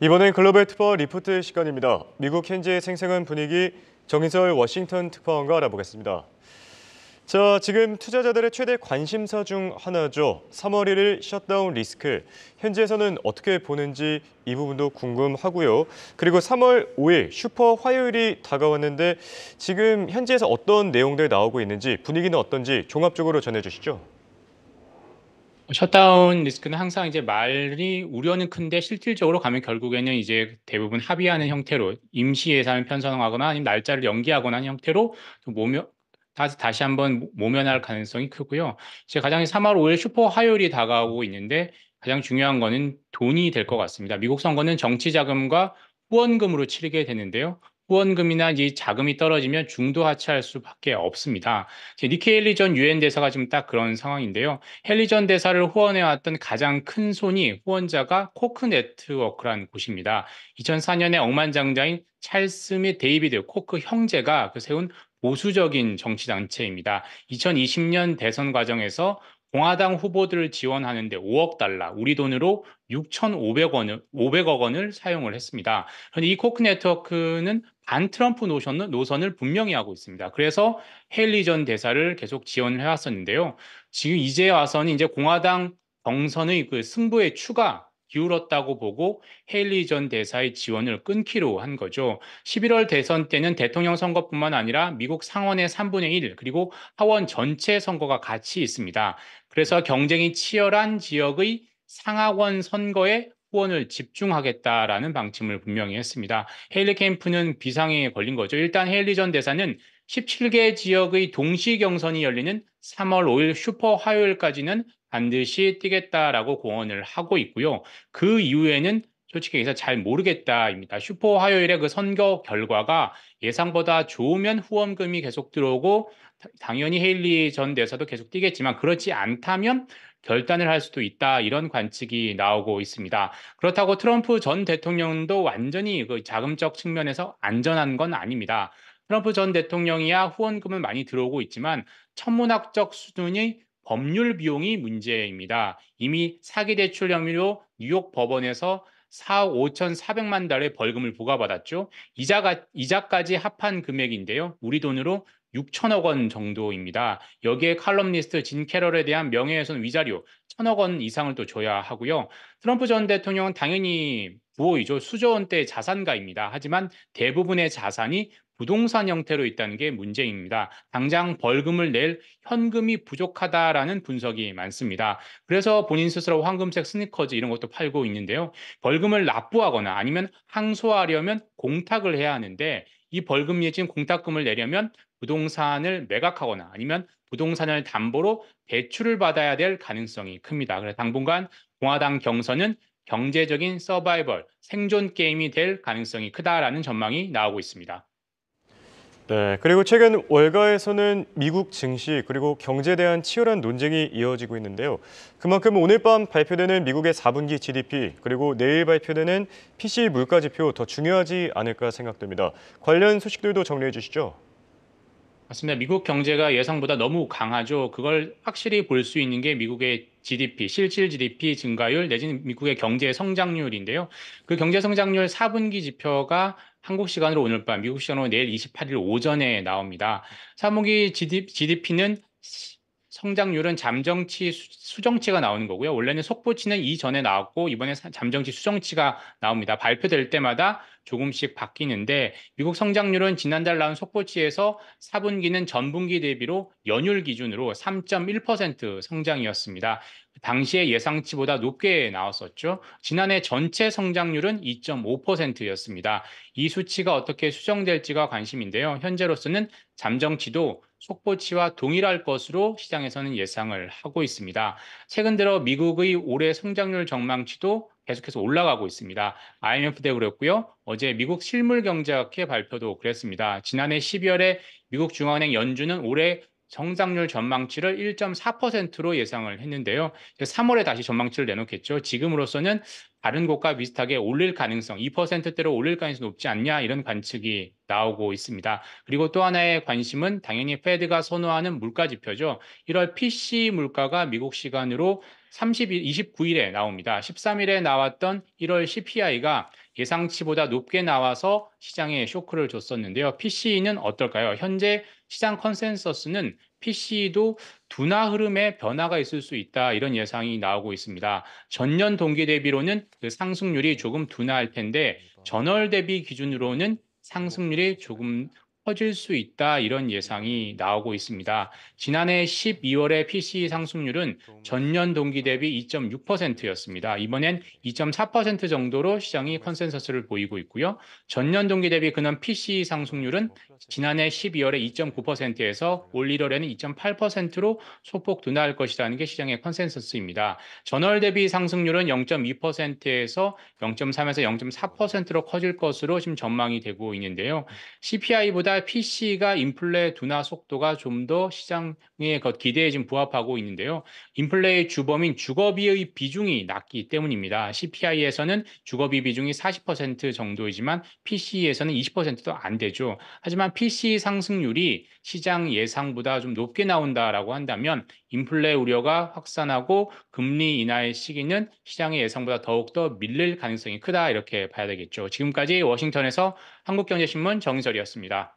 이번엔 글로벌 특파원 리포트 시간입니다. 미국 현지의 생생한 분위기 정인설 워싱턴 특파원과 알아보겠습니다. 자, 지금 투자자들의 최대 관심사 중 하나죠. 3월 1일 셧다운 리스크. 현지에서는 어떻게 보는지 이 부분도 궁금하고요. 그리고 3월 5일 슈퍼 화요일이 다가왔는데 지금 현지에서 어떤 내용들 나오고 있는지 분위기는 어떤지 종합적으로 전해주시죠. 셧다운 리스크는 항상 이제 말이 우려는 큰데 실질적으로 가면 결국에는 이제 대부분 합의하는 형태로 임시 예산을 편성하거나 아니면 날짜를 연기하거나 하는 형태로 좀 다시 한번 모면할 가능성이 크고요. 이제 가장 3월 5일 슈퍼 화요일이 다가오고 있는데 가장 중요한 거는 돈이 될 것 같습니다. 미국 선거는 정치 자금과 후원금으로 치르게 되는데요. 후원금이나 이 자금이 떨어지면 중도 하차할 수밖에 없습니다. 니키 헤일리 전 유엔 대사가 지금 딱 그런 상황인데요. 헨리 전 대사를 후원해왔던 가장 큰 손이 후원자가 코크 네트워크라는 곳입니다. 2004년에 억만장자인 찰스 및 데이비드 코크 형제가 세운 보수적인 정치단체입니다. 2020년 대선 과정에서 공화당 후보들을 지원하는데 5억 달러, 우리 돈으로 6,500억 원을 사용을 했습니다. 그런데 이 코크 네트워크는 반 트럼프 노선을 분명히 하고 있습니다. 그래서 헨리 전 대사를 계속 지원을 해왔었는데요. 지금 이제 와서는 이제 공화당 경선의 그 승부의 추가 기울었다고 보고 헤일리 전 대사의 지원을 끊기로 한 거죠. 11월 대선 때는 대통령 선거뿐만 아니라 미국 상원의 3분의 1 그리고 하원 전체 선거가 같이 있습니다. 그래서 경쟁이 치열한 지역의 상하원 선거에 후원을 집중하겠다라는 방침을 분명히 했습니다. 헤일리 캠프는 비상에 걸린 거죠. 일단 헤일리 전 대사는 17개 지역의 동시 경선이 열리는 3월 5일 슈퍼 화요일까지는 반드시 뛰겠다라고 공언을 하고 있고요. 그 이후에는 솔직히 얘기해서 잘 모르겠다입니다. 슈퍼 화요일에 그 선거 결과가 예상보다 좋으면 후원금이 계속 들어오고 당연히 헤일리 전 대사도 계속 뛰겠지만 그렇지 않다면 결단을 할 수도 있다 이런 관측이 나오고 있습니다. 그렇다고 트럼프 전 대통령도 완전히 그 자금적 측면에서 안전한 건 아닙니다. 트럼프 전 대통령이야 후원금은 많이 들어오고 있지만 천문학적 수준의 법률 비용이 문제입니다. 이미 사기 대출 혐의로 뉴욕 법원에서 4억 5,400만 달러의 벌금을 부과받았죠. 이자까지 합한 금액인데요. 우리 돈으로 6천억 원 정도입니다. 여기에 칼럼니스트 진 캐럴에 대한 명예훼손 위자료 1천억 원 이상을 또 줘야 하고요. 트럼프 전 대통령은 당연히 부호이죠. 수조 원대의 자산가입니다. 하지만 대부분의 자산이 부동산 형태로 있다는 게 문제입니다. 당장 벌금을 낼 현금이 부족하다라는 분석이 많습니다. 그래서 본인 스스로 황금색 스니커즈 이런 것도 팔고 있는데요. 벌금을 납부하거나 아니면 항소하려면 공탁을 해야 하는데 이 벌금 내진 공탁금을 내려면 부동산을 매각하거나 아니면 부동산을 담보로 대출을 받아야 될 가능성이 큽니다. 그래서 당분간 공화당 경선은 경제적인 서바이벌, 생존 게임이 될 가능성이 크다라는 전망이 나오고 있습니다. 네, 그리고 최근 월가에서는 미국 증시 그리고 경제에 대한 치열한 논쟁이 이어지고 있는데요. 그만큼 오늘 밤 발표되는 미국의 4분기 GDP 그리고 내일 발표되는 PCE 물가 지표 더 중요하지 않을까 생각됩니다. 관련 소식들도 정리해 주시죠. 맞습니다. 미국 경제가 예상보다 너무 강하죠. 그걸 확실히 볼 수 있는 게 미국의 GDP, 실질 GDP 증가율 내지는 미국의 경제 성장률인데요. 그 경제 성장률 4분기 지표가 한국 시간으로 오늘 밤, 미국 시간으로 내일 28일 오전에 나옵니다. 3분기 GDP는 성장률은 잠정치, 수정치가 나오는 거고요. 원래는 속보치는 이전에 나왔고 이번에 잠정치, 수정치가 나옵니다. 발표될 때마다 조금씩 바뀌는데 미국 성장률은 지난달 나온 속보치에서 4분기는 전분기 대비로 연율 기준으로 3.1% 성장이었습니다. 당시의 예상치보다 높게 나왔었죠. 지난해 전체 성장률은 2.5%였습니다. 이 수치가 어떻게 수정될지가 관심인데요. 현재로서는 잠정치도 속보치와 동일할 것으로 시장에서는 예상을 하고 있습니다. 최근 들어 미국의 올해 성장률 전망치도 계속해서 올라가고 있습니다. IMF도 그랬고요. 어제 미국 실물경제학회 발표도 그랬습니다. 지난해 12월에 미국 중앙은행 연준은 올해 성장률 전망치를 1.4%로 예상을 했는데요. 3월에 다시 전망치를 내놓겠죠. 지금으로서는 다른 곳과 비슷하게 올릴 가능성, 2%대로 올릴 가능성이 높지 않냐 이런 관측이 나오고 있습니다. 그리고 또 하나의 관심은 당연히 페드가 선호하는 물가 지표죠. 1월 PC 물가가 미국 시간으로 29일에 나옵니다. 13일에 나왔던 1월 CPI가 예상치보다 높게 나와서 시장에 쇼크를 줬었는데요. PCE는 어떨까요? 현재 시장 컨센서스는 PCE도 둔화 흐름의 변화가 있을 수 있다, 이런 예상이 나오고 있습니다. 전년 동기 대비로는 그 상승률이 조금 둔화할 텐데 전월 대비 기준으로는 상승률이 조금 커질 수 있다, 이런 예상이 나오고 있습니다. 지난해 12월의 PCE 상승률은 전년 동기 대비 2.6%였습니다. 이번엔 2.4% 정도로 시장이 컨센서스를 보이고 있고요. 전년 동기 대비 근원 PCE 상승률은 지난해 12월에 2.9%에서 올 1월에는 2.8%로 소폭 둔화할 것이라는 게 시장의 컨센서스입니다. 전월 대비 상승률은 0.2%에서 0.3에서 0.4%로 커질 것으로 지금 전망이 되고 있는데요. CPI보다 PC가 인플레 둔화 속도가 좀 더 시장의 기대에 지금 부합하고 있는데요. 인플레의 주범인 주거비의 비중이 낮기 때문입니다. CPI에서는 주거비 비중이 40% 정도이지만 PC에서는 20%도 안 되죠. 하지만 PC 상승률이 시장 예상보다 좀 높게 나온다라고 한다면 인플레 우려가 확산하고 금리 인하의 시기는 시장의 예상보다 더욱더 밀릴 가능성이 크다, 이렇게 봐야 되겠죠. 지금까지 워싱턴에서 한국경제신문 정의설이었습니다.